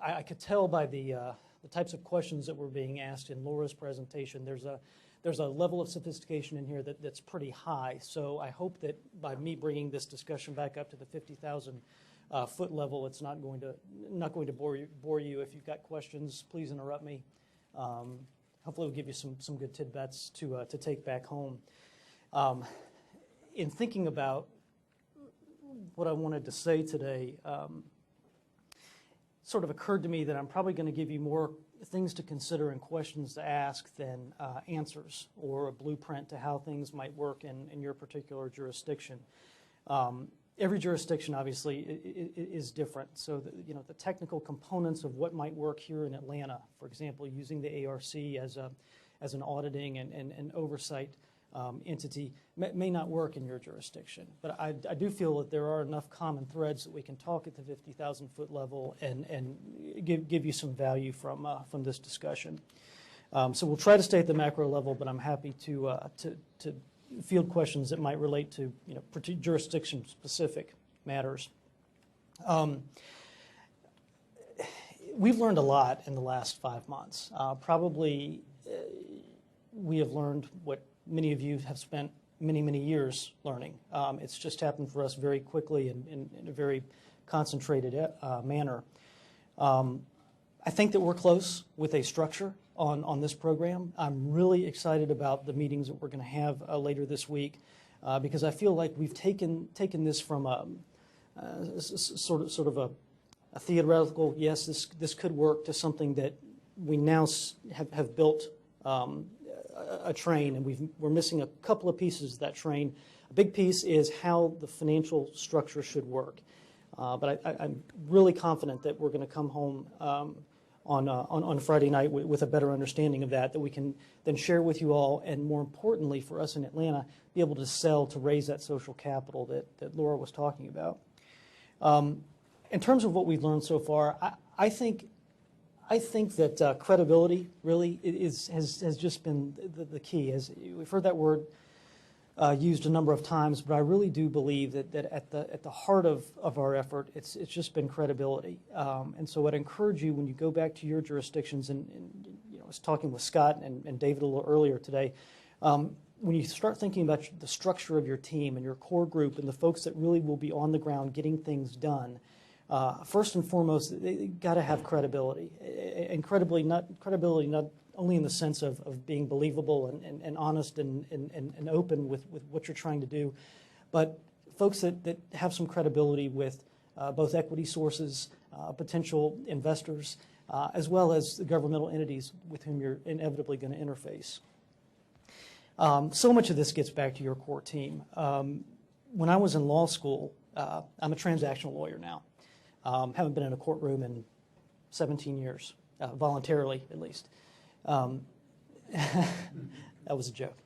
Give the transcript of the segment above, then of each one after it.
I could tell by the types of questions that were being asked in Laura's presentation, there's a level of sophistication in here that's pretty high. So I hope that by me bringing this discussion back up to the 50,000 foot level, it's not going to bore you. If you've got questions, please interrupt me. Hopefully, we'll give you some good tidbits to take back home. In thinking about what I wanted to say today, sort of occurred to me that I'm probably going to give you more things to consider and questions to ask than answers or a blueprint to how things might work in your particular jurisdiction. Every jurisdiction, obviously, is different. So, the technical components of what might work here in Atlanta, for example, using the ARC as an auditing and oversight entity, may not work in your jurisdiction. But I do feel that there are enough common threads that we can talk at the 50,000 foot level and give you some value from this discussion. So we'll try to stay at the macro level, but I'm happy to field questions that might relate to jurisdiction-specific matters. We've learned a lot in the last 5 months. Probably we have learned what many of you have spent many years learning. It's just happened for us very quickly and in a very concentrated manner. I think that we're close with a structure on this program. I'm really excited about the meetings that we're going to have later this week because I feel like we've taken this from a sort of a theoretical, yes, this could work, to something that we now have built a train, and we're missing a couple of pieces of that train. A big piece is how the financial structure should work. But I'm really confident that we're going to come home on Friday night with a better understanding of that we can then share with you all, and more importantly for us in Atlanta, be able to sell to raise that social capital that Laura was talking about. In terms of what we've learned so far, I think that credibility really has just been the key. As we've heard that word used a number of times, but I really do believe that at the heart of our effort, it's just been credibility. And so I'd encourage you, when you go back to your jurisdictions, and I was talking with Scott and David a little earlier today, when you start thinking about the structure of your team and your core group and the folks that really will be on the ground getting things done, first and foremost, they got to have credibility, and credibility not only in the sense of being believable and honest and open with what you're trying to do, but folks that have some credibility with both equity sources, potential investors, as well as the governmental entities with whom you're inevitably going to interface. So much of this gets back to your core team. When I was in law school, I'm a transactional lawyer now. Haven't been in a courtroom in 17 years, voluntarily at least. That was a joke.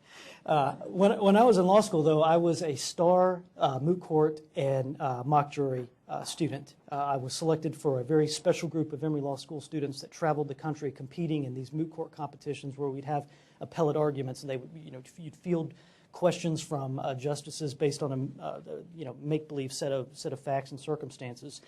When I was in law school, though, I was a star moot court and mock jury student. I was selected for a very special group of Emory Law School students that traveled the country competing in these moot court competitions where we'd have appellate arguments, and you'd field questions from justices based on a make-believe set of facts and circumstances.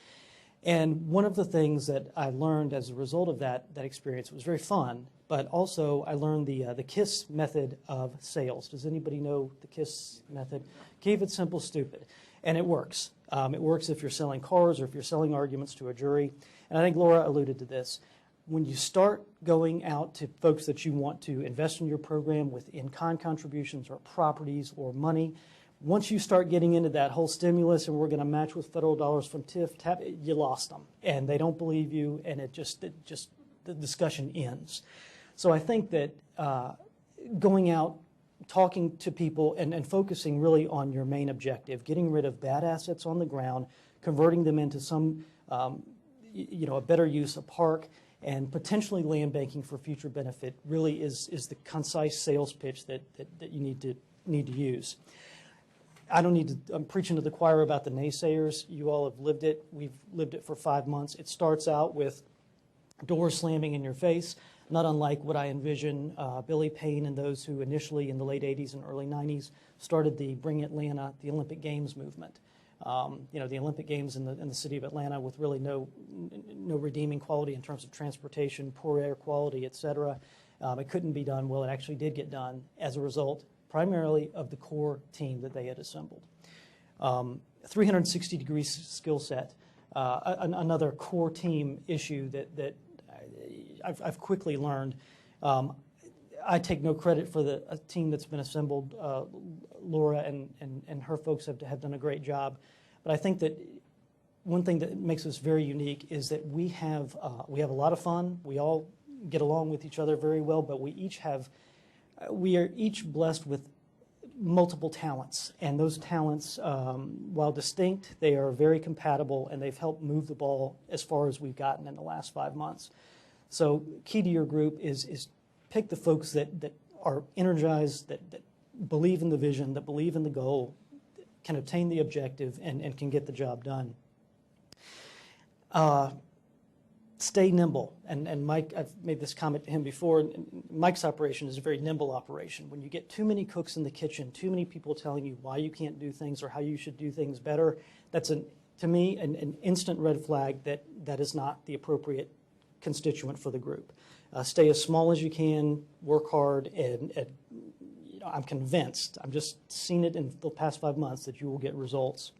And one of the things that I learned as a result of that experience, it was very fun, but also I learned the KISS method of sales. Does anybody know the KISS method? Keep it simple, stupid. And it works. It works if you're selling cars or if you're selling arguments to a jury. And I think Laura alluded to this. When you start going out to folks that you want to invest in your program with in-kind contributions or properties or money, once you start getting into that whole stimulus and we're going to match with federal dollars from TAP, you lost them. And they don't believe you, and it just the discussion ends. So I think that going out, talking to people, and focusing really on your main objective, getting rid of bad assets on the ground, converting them into some, a better use, a park, and potentially land banking for future benefit really is the concise sales pitch that you need to use. I'm preaching to the choir about the naysayers. You all have lived it. We've lived it for 5 months. It starts out with doors slamming in your face, not unlike what I envision Billy Payne and those who initially in the late 80s and early 90s started the Bring Atlanta, the Olympic Games movement. The Olympic Games in the city of Atlanta with really no redeeming quality in terms of transportation, poor air quality, et cetera. It couldn't be done. Well, it actually did get done as a result primarily of the core team that they had assembled. 360-degree skill set, another core team issue that I've quickly learned. I take no credit for a team that's been assembled. Laura and her folks have done a great job. But I think that one thing that makes us very unique is that we have a lot of fun. We all get along with each other very well, but we are each blessed with multiple talents. And those talents, while distinct, they are very compatible, and they've helped move the ball as far as we've gotten in the last 5 months. So key to your group is pick the folks that are energized, that believe in the vision, that believe in the goal, can obtain the objective, and can get the job done. Stay nimble. And Mike, I've made this comment to him before, Mike's operation is a very nimble operation. When you get too many cooks in the kitchen, too many people telling you why you can't do things or how you should do things better, that's, to me, an instant red flag that is not the appropriate constituent for the group. Stay as small as you can, work hard, and I'm convinced, I've just seen it in the past 5 months, that you will get results.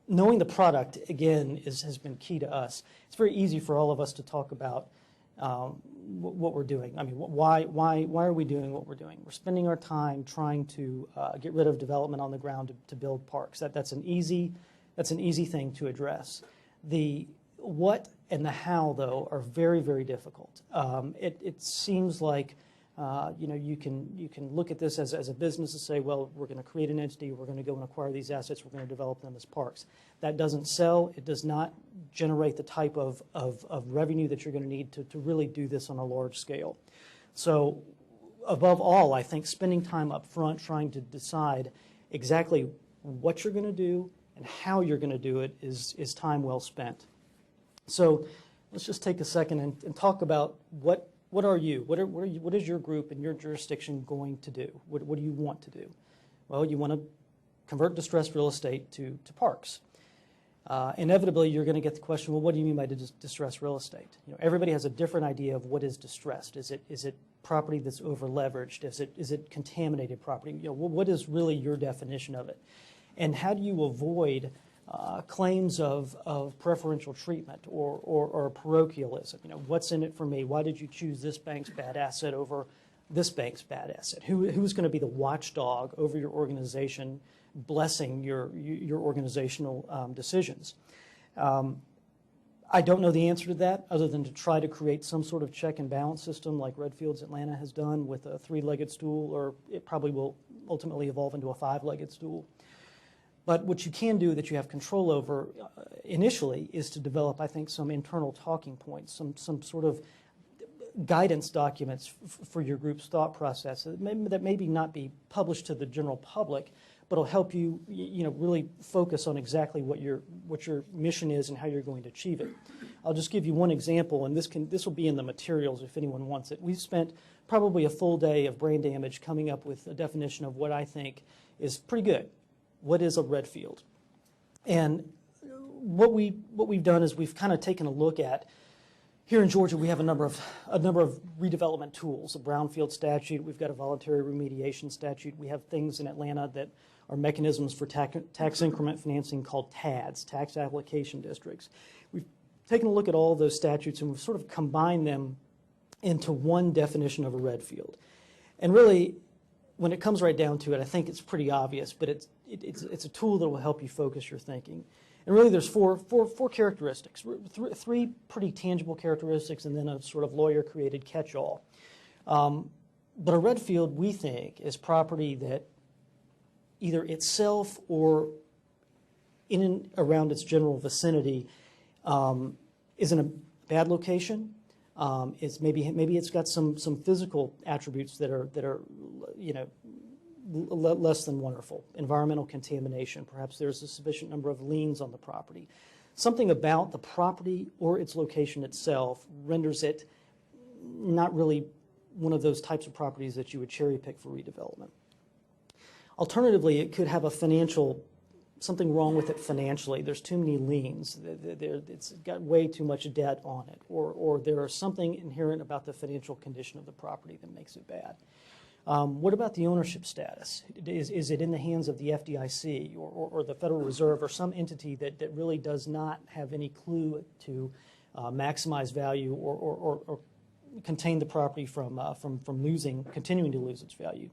Knowing the product, again, has been key to us. It's very easy for all of us to talk about what we're doing. I mean, why are we doing what we're doing? We're spending our time trying to get rid of development on the ground to build parks. That's an easy thing to address. The what and the how, though, are very, very difficult. It seems like you can look at this as a business and say, well, we're going to create an entity, we're going to go and acquire these assets, we're going to develop them as parks. That doesn't sell. It does not generate the type of revenue that you're going to need to really do this on a large scale. So above all, I think spending time up front trying to decide exactly what you're going to do and how you're going to do it is time well spent. So let's just take a second and talk about what are you? What is your group and your jurisdiction going to do? What do you want to do? Well, you want to convert distressed real estate to parks. Inevitably, you're going to get the question, well, what do you mean by distressed real estate? Everybody has a different idea of what is distressed. Is it property that's over leveraged? Is it contaminated property? What is really your definition of it? And how do you avoid claims of preferential treatment or parochialism? What's in it for me? Why did you choose this bank's bad asset over this bank's bad asset? Who's going to be the watchdog over your organization, blessing your organizational decisions? I don't know the answer to that, other than to try to create some sort of check and balance system like Redfield's Atlanta has done with a 3-legged stool, or it probably will ultimately evolve into a 5-legged stool. But what you can do that you have control over initially is to develop, I think, some internal talking points, some sort of guidance documents for your group's thought process that maybe not be published to the general public, but will help you, really focus on exactly what your mission is and how you're going to achieve it. I'll just give you one example, and this will be in the materials if anyone wants it. We've spent probably a full day of brain damage coming up with a definition of what I think is pretty good. What is a Redfield? And what we've done is we've kind of taken a look at, here in Georgia we have a number of redevelopment tools, a brownfield statute, we've got a voluntary remediation statute, we have things in Atlanta that are mechanisms for tax increment financing called TADs, tax application districts. We've taken a look at all of those statutes and we've sort of combined them into one definition of a Redfield. And really, when it comes right down to it, I think it's pretty obvious, but it's a tool that will help you focus your thinking. And really there's four characteristics, three pretty tangible characteristics, and then a sort of lawyer-created catch-all. But a Redfield, we think, is property that either itself or in and around its general vicinity is in a bad location. It's maybe it's got some physical attributes that are less than wonderful. Environmental contamination. Perhaps there's a sufficient number of liens on the property. Something about the property or its location itself renders it not really one of those types of properties that you would cherry pick for redevelopment. Alternatively, it could have a financial something wrong with it financially. There's too many liens. It's got way too much debt on it, or there is something inherent about the financial condition of the property that makes it bad. What about the ownership status? Is it in the hands of the FDIC or the Federal Reserve or some entity that really does not have any clue to maximize value or contain the property from continuing to lose its value?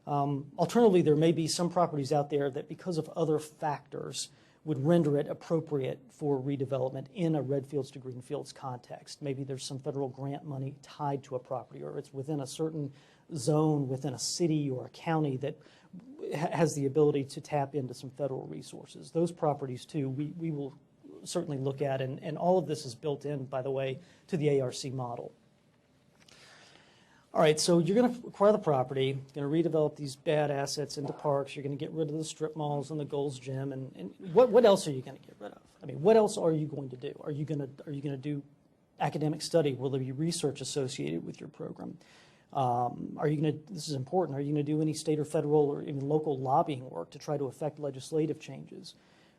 Alternatively, there may be some properties out there that, because of other factors, would render it appropriate for redevelopment in a red fields to green fields context. Maybe there's some federal grant money tied to a property, or it's within a certain zone within a city or a county that has the ability to tap into some federal resources. Those properties, too, we will certainly look at, and all of this is built in, by the way, to the ARC model. All right, so you're going to acquire the property, you're going to redevelop these bad assets into parks, you're going to get rid of the strip malls and the Gold's Gym, and what else are you going to get rid of? I mean, what else are you going to do? Are you going to do academic study? Will there be research associated with your program? Are you going to, this is important, are you going to do any state or federal or even local lobbying work to try to affect legislative changes?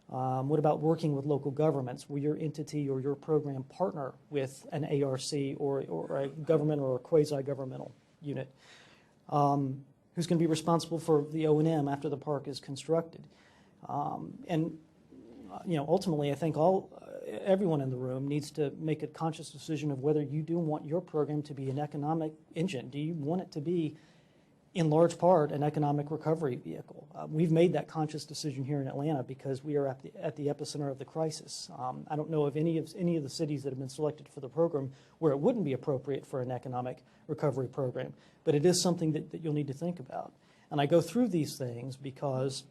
What about working with local governments? Will your entity or your program partner with an ARC or a government or a quasi-governmental unit? Who's going to be responsible for the O&M after the park is constructed? Ultimately, I think everyone in the room needs to make a conscious decision of whether you do want your program to be an economic engine. Do you want it to be, in large part, an economic recovery vehicle? We've made that conscious decision here in Atlanta because we are at the epicenter of the crisis. I don't know of any of the cities that have been selected for the program where it wouldn't be appropriate for an economic recovery program, but it is something that you'll need to think about. And I go through these things because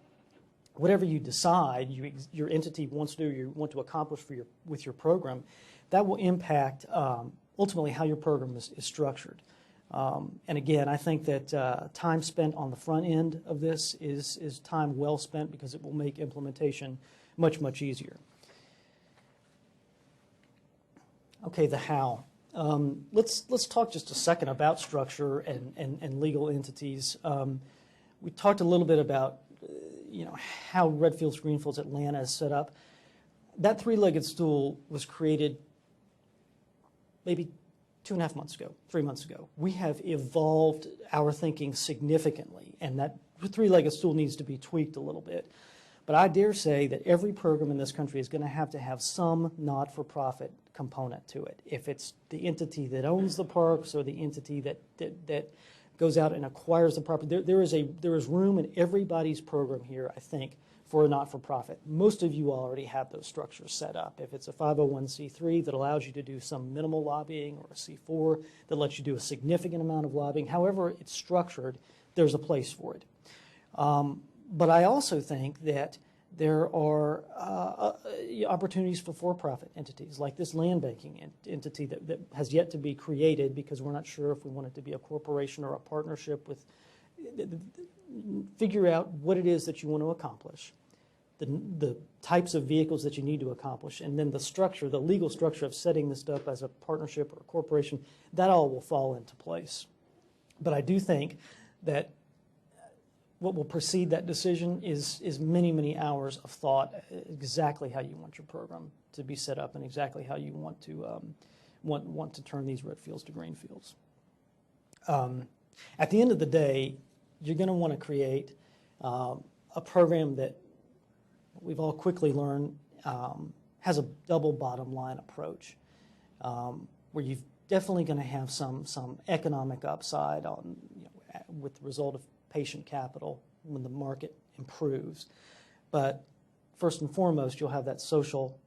whatever you decide your entity wants to do, you want to accomplish with your program, that will impact ultimately how your program is structured. And again, I think that time spent on the front end of this is time well spent because it will make implementation much, much easier. Okay, the how. Let's talk just a second about structure and legal entities. We talked a little bit about how Redfields Greenfields Atlanta is set up. That three-legged stool was created maybe 2.5 months ago, 3 months ago. We have evolved our thinking significantly, and that three-legged stool needs to be tweaked a little bit. But I dare say that every program in this country is going to have some not-for-profit component to it. If it's the entity that owns the parks or the entity that goes out and acquires the property, there is room in everybody's program here, I think, for a not-for-profit. Most of you already have those structures set up. If it's a 501c3 that allows you to do some minimal lobbying, or a C4 that lets you do a significant amount of lobbying, however it's structured, there's a place for it. But I also think that there are opportunities for for-profit entities, like this land banking entity that has yet to be created because we're not sure if we want it to be a corporation or a partnership with. Figure out what it is that you want to accomplish, the types of vehicles that you need to accomplish, and then the structure, the legal structure of setting this up as a partnership or a corporation, that all will fall into place. But I do think that what will precede that decision is many, many hours of thought, exactly how you want your program to be set up and exactly how you want to turn these red fields to green fields. At the end of the day, you're going to want to create a program that we've all quickly learned has a double bottom line approach, where you're definitely going to have some economic upside with the result of patient capital when the market improves. But first and foremost, you'll have that social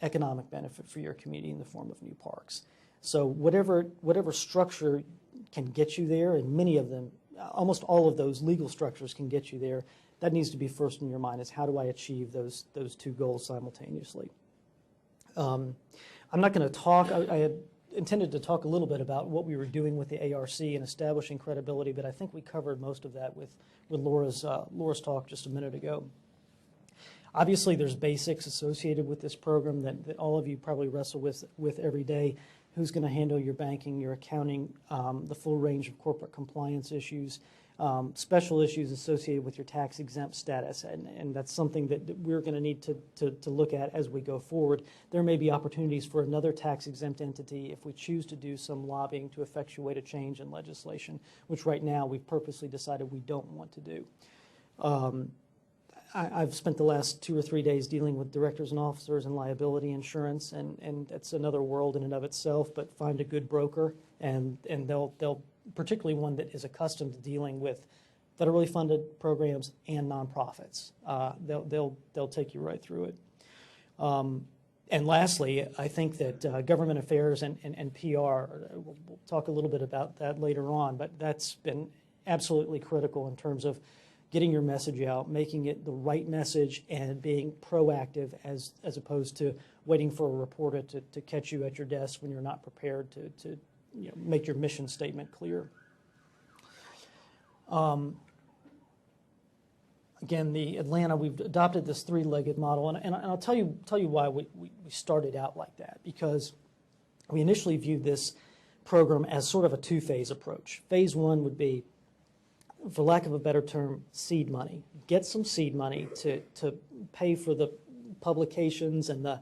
economic benefit for your community in the form of new parks. So whatever structure can get you there, and many of them, almost all of those legal structures can get you there, that needs to be first in your mind, is how do I achieve those two goals simultaneously? I'm not going to talk, I had intended to talk a little bit about what we were doing with the ARC and establishing credibility, but I think we covered most of that with Laura's talk just a minute ago. Obviously, there's basics associated with this program that all of you probably wrestle with every day. Who's going to handle your banking, your accounting, the full range of corporate compliance issues? special issues associated with your tax-exempt status, and that's something that we're going to need to look at as we go forward. There may be opportunities for another tax-exempt entity if we choose to do some lobbying to effectuate a change in legislation, which right now we've purposely decided we don't want to do. I've spent the last 2 or 3 days dealing with directors and officers and liability insurance, and it's another world in and of itself, but find a good broker, and they'll particularly one that is accustomed to dealing with federally funded programs and nonprofits. They'll take you right through it. And lastly, I think that government affairs and PR, we'll talk a little bit about that later on, but that's been absolutely critical in terms of getting your message out, making it the right message, and being proactive as opposed to waiting for a reporter to catch you at your desk when you're not prepared to make your mission statement clear. Again, the Atlanta, we've adopted this three-legged model, and I'll tell you why we started out like that, because we initially viewed this program as sort of a two-phase approach. Phase one would be, for lack of a better term, seed money. Get some seed money to pay for the publications and the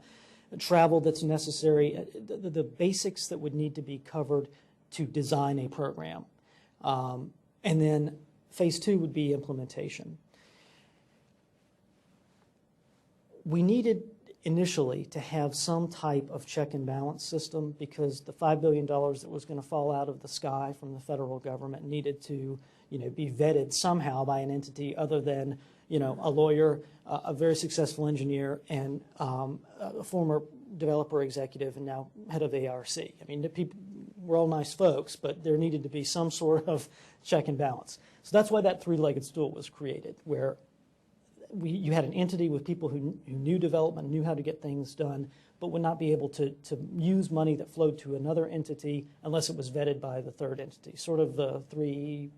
travel that's necessary, the basics that would need to be covered to design a program. And then phase two would be implementation. We needed initially to have some type of check and balance system because the $5 billion that was going to fall out of the sky from the federal government needed to be vetted somehow by an entity other than a lawyer, a very successful engineer, and a former developer executive and now head of ARC. I mean, we're all nice folks, but there needed to be some sort of check and balance. So that's why that three-legged stool was created, where you had an entity with people who knew development, knew how to get things done, but would not be able to use money that flowed to another entity unless it was vetted by the third entity, sort of the three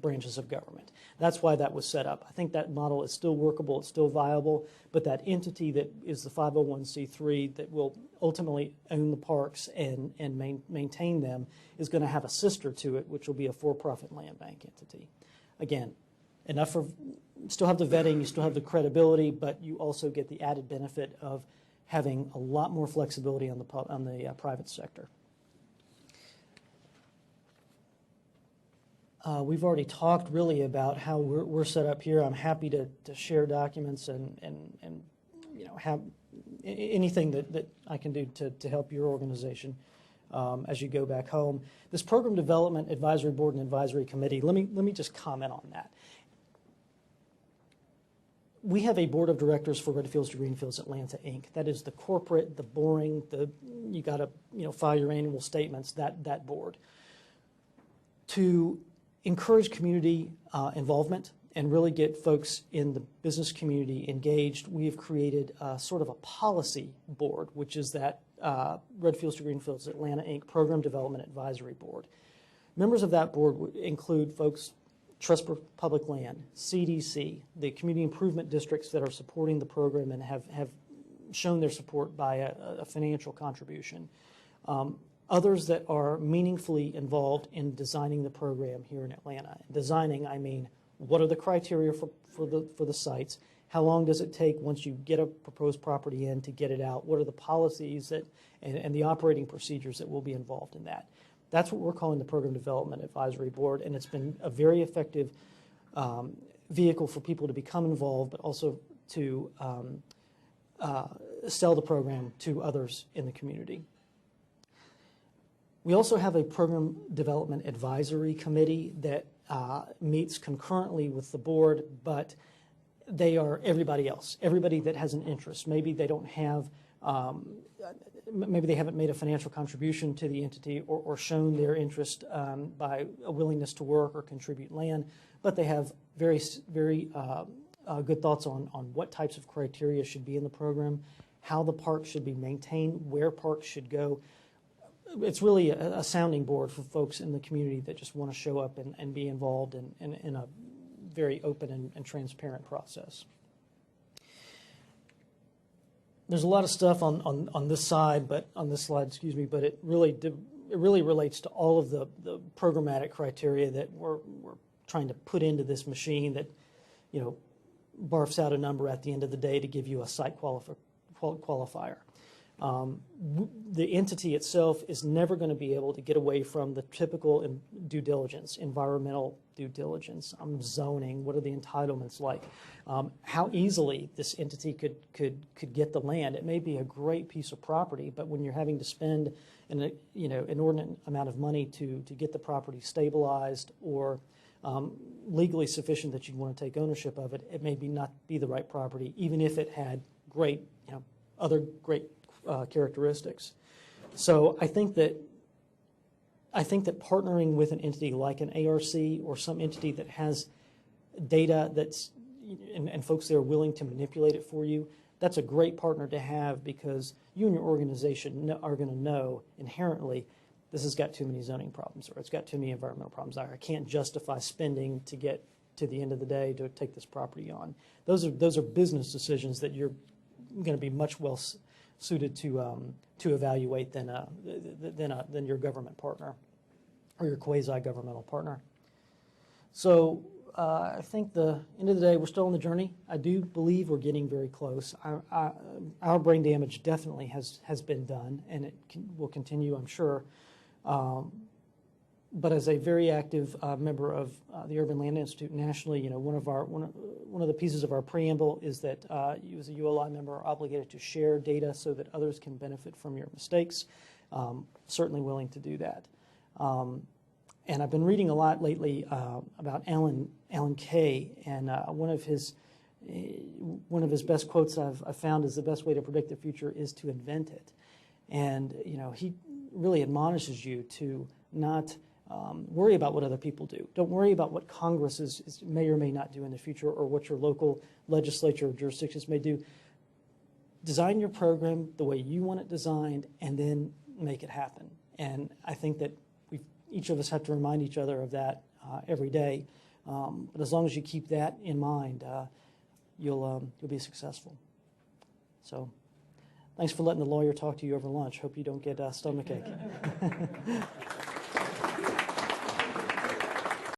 branches of government. That's why that was set up. I think that model is still workable, it's still viable, but that entity that is the 501c3 that will ultimately own the parks and maintain them is going to have a sister to it, which will be a for-profit land bank entity. Again, enough for, still have the vetting, you still have the credibility, but you also get the added benefit of having a lot more flexibility on the private sector. We've already talked really about how we're set up here. I'm happy to share documents and have anything that I can do to help your organization as you go back home. This Program Development Advisory Board and Advisory Committee, let me just comment on that. We have a board of directors for Redfields to Greenfields Atlanta, Inc. That is the corporate, the boring, you got to file your annual statements, that board. To encourage community involvement and really get folks in the business community engaged, we have created sort of a policy board, which is that Redfields to Greenfields Atlanta, Inc. Program Development Advisory Board. Members of that board would include folks Trust for Public Land, CDC, the community improvement districts that are supporting the program and have shown their support by a financial contribution. Others that are meaningfully involved in designing the program here in Atlanta. Designing, I mean, what are the criteria for the sites? How long does it take once you get a proposed property in to get it out? What are the policies and the operating procedures that will be involved in that? That's what we're calling the Program Development Advisory Board, and it's been a very effective vehicle for people to become involved, but also to sell the program to others in the community. We also have a Program Development Advisory Committee that meets concurrently with the board, but they are everybody else, everybody that has an interest. Maybe they don't have maybe they haven't made a financial contribution to the entity or shown their interest by a willingness to work or contribute land, but they have very good thoughts on what types of criteria should be in the program, how the park should be maintained, where parks should go. It's really a sounding board for folks in the community that just want to show up and be involved in a very open and transparent process. There's a lot of stuff on this side, but on this slide, excuse me, but it really relates to all of the programmatic criteria that we're trying to put into this machine that, you know, barfs out a number at the end of the day to give you a site qualifier. The entity itself is never going to be able to get away from the typical due diligence, environmental due diligence, zoning, what are the entitlements like, how easily this entity could get the land. It may be a great piece of property, but when you're having to spend an inordinate amount of money to get the property stabilized or legally sufficient that you want to take ownership of it, it may not be the right property, even if it had great, other great characteristics. So I think that partnering with an entity like an ARC or some entity that has data and folks that are willing to manipulate it for you, that's a great partner to have, because you and your organization are going to know inherently this has got too many zoning problems, or it's got too many environmental problems. I can't justify spending to get to the end of the day to take this property on. Those are business decisions that you're going to be much well suited to evaluate than your government partner or your quasi-governmental partner. So I think the end of the day, we're still on the journey. I do believe we're getting very close. Our brain damage definitely has been done, and it will continue, I'm sure. But as a very active member of the Urban Land Institute nationally, one of the pieces of our preamble is that you as a ULI member are obligated to share data so that others can benefit from your mistakes. Certainly willing to do that. And I've been reading a lot lately about Alan Kay, and one of his best quotes I've found is, the best way to predict the future is to invent it. And he really admonishes you to not worry about what other people do. Don't worry about what Congress may or may not do in the future, or what your local legislature or jurisdictions may do. Design your program the way you want it designed, and then make it happen. And I think that each of us have to remind each other of that every day. But as long as you keep that in mind, you'll be successful. So thanks for letting the lawyer talk to you over lunch. Hope you don't get stomachache.